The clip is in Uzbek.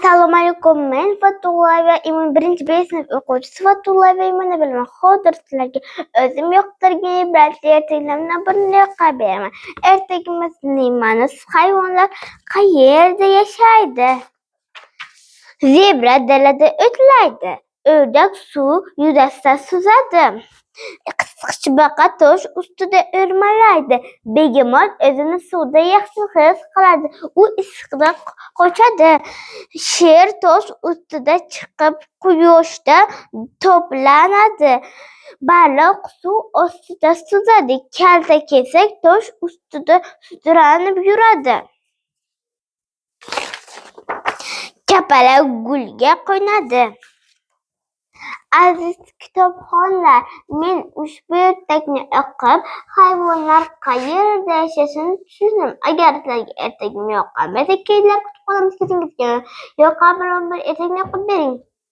Assalomu alaykum. Men Fatullayeva Imun 1-B sinf o'quvchisi Fatullayeva Imuna bilan hozir sizlarga o'zim yoqtirgan ibratli ertaklardan birini o'qib beraman. Ertagimizning ma'nosi: hayvonlar qayerda yashaydi? Zebra dalada o'tlaydi. O'rdak suv yuzasida suzadi. Qisqichbaqa tosh ustida o'rmalaydi. Begemot o'zini suvda yaxshi his qiladi. U issiqdan qochadi. Sher tosh ustida chiqib quyoshda toblanadi. Baliq suv ostida suzadi. Kaltakesak tosh ustida sudralib yuradi. Kapalak gulga qo'nadi. Aziz kitobxonlar, men ushbu ertakni o'qib, hayvonlar qayerda yashashini tushundim. Agar sizlarga ertagim yoqqan bo'lsa, keyingi kutubxonamizga yoqqan bir ertakni o'qib bering.